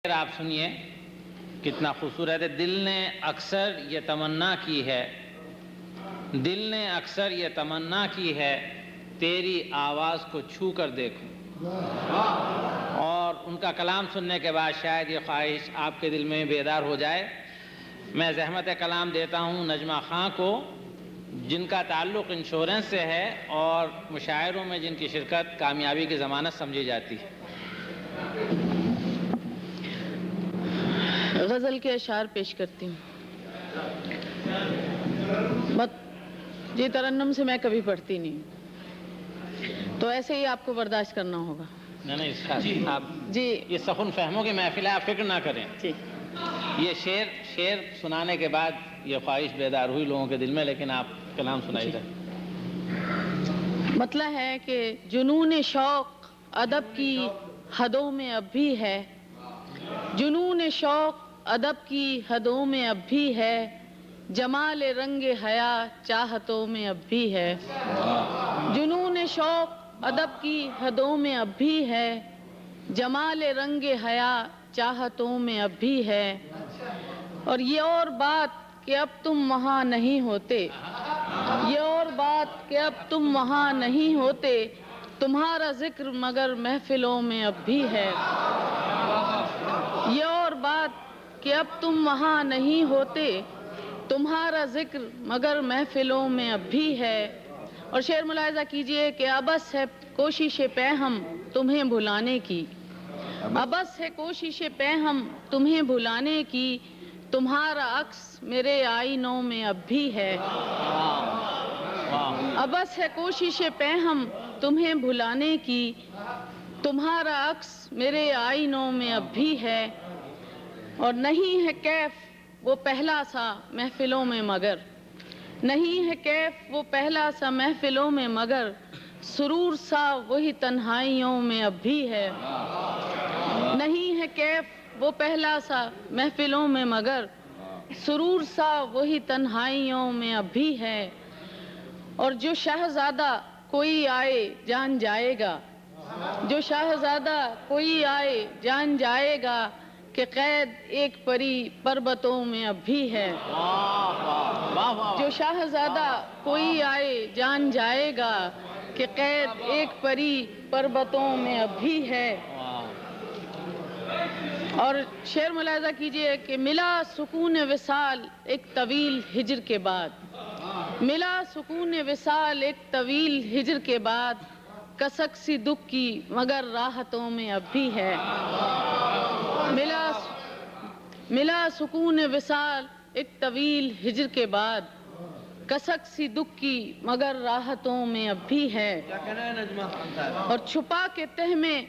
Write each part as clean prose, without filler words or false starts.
آپ سنیے کتنا خوبصورت ہے۔ دل نے اکثر یہ تمنا کی ہے، دل نے اکثر یہ تمنا کی ہے، تیری آواز کو چھو کر دیکھوں۔ اور ان کا کلام سننے کے بعد شاید یہ خواہش آپ کے دل میں بیدار ہو جائے۔ میں زحمت کلام دیتا ہوں نجمہ خان کو، جن کا تعلق انشورنس سے ہے اور مشاعروں میں جن کی شرکت کامیابی کی ضمانت سمجھی جاتی ہے۔ غزل کے اشعار پیش کرتی ہوں۔ یہ ترنم سے میں کبھی پڑھتی نہیں، تو ایسے ہی آپ کو برداشت کرنا ہوگا۔ نہیں، آپ یہ سخن فہموں کی محفل ہے، آپ فکر نہ کریں۔ یہ شعر سنانے کے بعد یہ خواہش بیدار ہوئی لوگوں کے دل میں، لیکن آپ کلام سنائیے۔ مطلب ہے کہ جنون شوق ادب کی حدوں میں اب بھی ہے، جنون شوق ادب کی حدوں میں اب بھی ہے، جمال رنگ حیا چاہتوں میں اب بھی ہے۔ جنون شوق ادب کی حدوں میں اب بھی ہے، جمال رنگ حیا چاہتوں میں اب بھی ہے۔ اور یہ اور بات کہ اب تم وہاں نہیں ہوتے، یہ اور بات کہ اب تم وہاں نہیں ہوتے، تمہارا ذکر مگر محفلوں میں اب بھی ہے۔ یہ اور بات کہ اب تم وہاں نہیں ہوتے، تمہارا ذکر مگر محفلوں میں اب بھی ہے۔ اور شعر ملاحظہ کیجئے کہ ابس ہے کوشش پیہم تمہیں بھلانے کی، ابس ہے کوشش پیہم تمہیں بھلانے کی، تمہارا عکس میرے آئینوں میں اب بھی ہے۔ ابس ہے کوشش پیہم تمہیں بھلانے کی، تمہارا عکس میرے آئینوں میں اب بھی ہے۔ اور نہیں ہے کیف وہ پہلا سا محفلوں میں مگر، نہیں ہے کیف وہ پہلا سا محفلوں میں مگر، سرور سا وہی تنہائیوں میں اب بھی ہے۔ نہیں ہے کیف وہ پہلا سا محفلوں میں مگر، سرور سا وہی تنہائیوں میں اب بھی ہے۔ اور جو شہزادہ کوئی آئے جان جائے گا، جو شہزادہ کوئی آئے جان جائے گا، کہ قید ایک پری پربتوں میں اب بھی ہے۔ جو شہزادہ کوئی آئے جان جائے گا، کہ قید ایک پری پربتوں میں اب بھی ہے۔ اور شعر ملاحظہ کیجئے کہ ملا سکون وصال ایک طویل ہجر کے بعد، ملا سکون وصال ایک طویل ہجر کے بعد، کسک سی دکھ کی مگر راحتوں میں اب بھی ہے۔ ملا سکون وصال ایک طویل ہجر کے بعد، کسک سی دکھ کی مگر راحتوں میں اب بھی ہے۔ اور چھپا کے تہ میں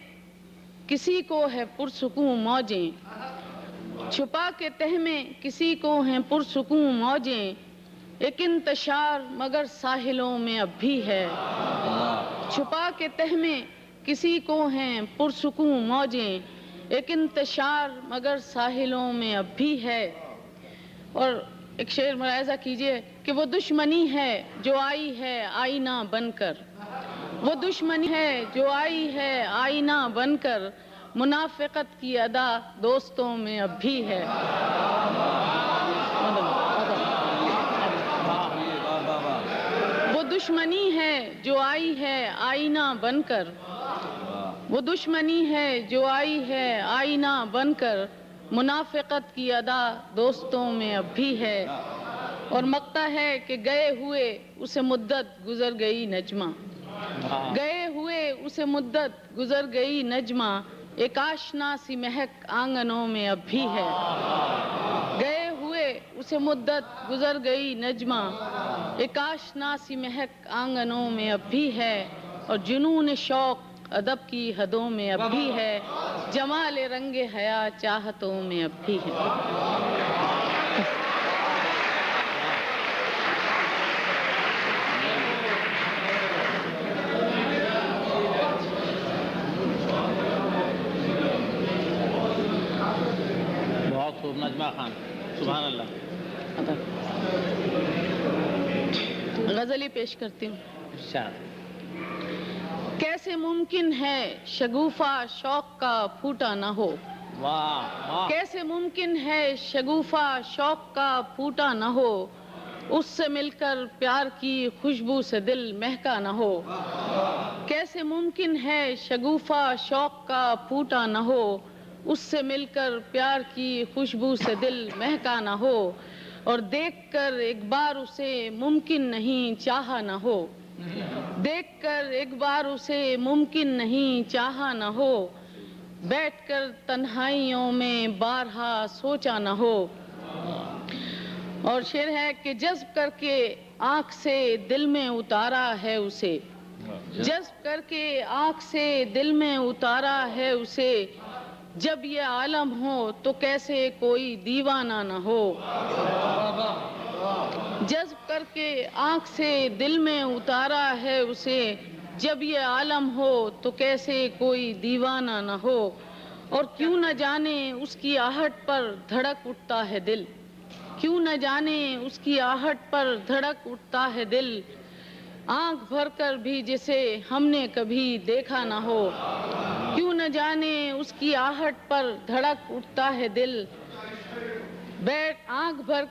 کسی کو ہے پرسکون موجیں، چھپا کے تہ میں کسی کو ہیں پرسکون موجیں، ایک انتشار مگر ساحلوں میں اب بھی ہے۔ چھپا کے تہ میں کسی کو ہیں پرسکون موجیں، ایک انتشار مگر ساحلوں میں اب بھی ہے۔ اور ایک شعر ملاحظہ کیجئے کہ وہ دشمنی ہے جو آئی ہے آئینہ بن کر، وہ دشمنی ہے جو آئی ہے آئینہ بن کر، منافقت کی ادا دوستوں میں اب بھی ہے۔ وہ دشمنی ہے جو آئی ہے آئینہ بن کر، وہ دشمنی ہے جو آئی ہے آئینہ بن کر، منافقت کی ادا دوستوں میں اب بھی ہے۔ اور مقطع ہے کہ گئے ہوئے اسے مدت گزر گئی نجمہ، گئے ہوئے اسے مدت گزر گئی نجمہ، ایک آشنا سی مہک آنگنوں میں اب بھی ہے۔ گئے ہوئے اسے مدت گزر گئی نجمہ، ایک آشنا سی مہک آنگنوں میں اب بھی ہے۔ اور جنون شوق ادب کی حدوں میں اب بھی ہے، جمال رنگ حیا چاہتوں میں اب بھی ہے۔ بہت خوب نجمہ خان، سبحان اللہ۔ غزل ہی پیش کرتی ہوں۔ شاید کیسے ممکن ہے شگوفہ شوق کا پھوٹا نہ ہو، واہ واہ کیسے ممکن ہے شگوفہ شوق کا پھوٹا نہ ہو، اس سے مل کر پیار کی خوشبو سے دل مہکا نہ ہو۔ کیسے ممکن ہے شگوفہ شوق کا پھوٹا نہ ہو، اس سے مل کر پیار کی خوشبو سے دل مہکا نہ ہو، اور دیکھ کر ایک بار اسے ممکن نہیں چاہا نہ ہو، دیکھ کر ایک بار اسے ممکن نہیں چاہا نہ ہو، بیٹھ کر تنہائیوں میں بارہا سوچا نہ ہو۔ اور شعر ہے کہ جذب کر کے آنکھ سے دل میں اتارا ہے اسے، جذب کر کے آنکھ سے دل میں اتارا ہے اسے، جب یہ عالم ہو تو کیسے کوئی دیوانہ نہ ہو۔ جذب کر کے آنکھ سے دل میں اتارا ہے اسے، جب یہ عالم ہو تو کیسے کوئی دیوانہ نہ ہو، اور کیوں نہ جانے اس کی آہٹ پر دھڑک اٹھتا ہے دل، کیوں نہ جانے اس کی آہٹ پر دھڑک اٹھتا ہے دل، آنکھ بھر کر بھی جسے ہم نے کبھی دیکھا نہ ہو، کیوں نہ جانے اس کی آہٹ پر دھڑک اٹھتا ہے دل، آنکھ بھر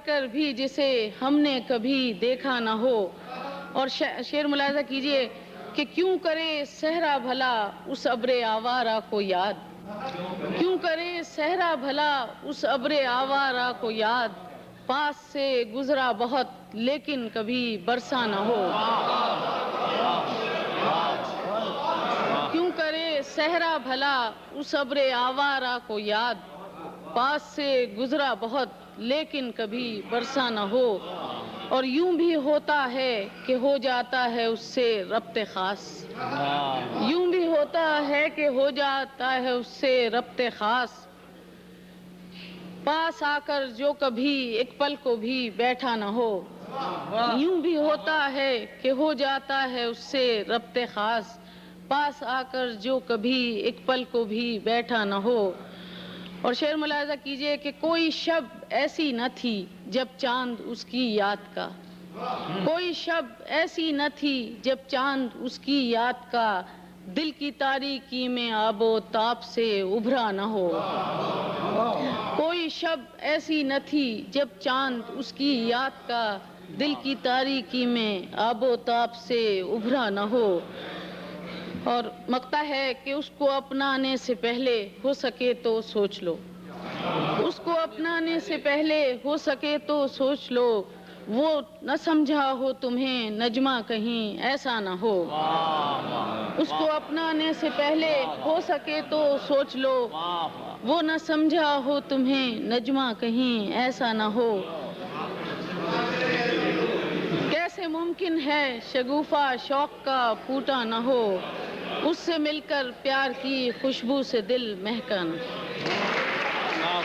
کر بھی جسے ہم نے کبھی دیکھا نہ ہو۔ اور شعر ملاحظہ کیجئے کہ کیوں کرے صحرا بھلا اس ابر آوارہ کو یاد، کیوں کرے صحرا بھلا اس ابر آوارہ کو یاد، پاس سے گزرا بہت لیکن کبھی برسا نہ ہو۔ کیوں کرے صحرا بھلا اس ابر آوارہ کو یاد، پاس سے گزرا بہت لیکن کبھی برسا نہ ہو، اور یوں بھی ہوتا ہے کہ ہو جاتا ہے اس سے ربط خاص، یوں بھی ہوتا ہے کہ ہو جاتا ہے اس سے ربط خاص، پاس آ کر جو کبھی ایک پل کو بھی بیٹھا نہ ہو، یوں بھی ہوتا ہے کہ ہو جاتا ہے اس سے ربط خاص، پاس آ کر جو کبھی ایک پل کو بھی بیٹھا نہ ہو۔ اور شعر ملاحظہ کیجئے کہ کوئی شب ایسی نہ تھی جب چاند اس کی یاد کا، کوئی شب ایسی نہ تھی جب چاند اس کی یاد کا، دل کی تاریکی میں آب و تاب سے ابھرا نہ ہو، کوئی شب ایسی نہ تھی جب چاند اس کی یاد کا، دل کی تاریکی میں آب و تاب سے ابھرا نہ ہو۔ اور مقطع ہے کہ اس کو اپنانے سے پہلے ہو سکے تو سوچ لو، اس کو اپنانے سے پہلے ہو سکے تو سوچ لو، وہ نہ سمجھا ہو تمہیں نجمہ کہیں ایسا نہ ہو، اس کو اپنانے سے پہلے ہو سکے تو سوچ لو، وہ نہ سمجھا ہو تمہیں نجمہ کہیں ایسا نہ ہو۔ کیسے ممکن ہے شگوفہ شوق کا پھوٹا نہ ہو، اس سے مل کر پیار کی خوشبو سے دل مہکا نہ ہو۔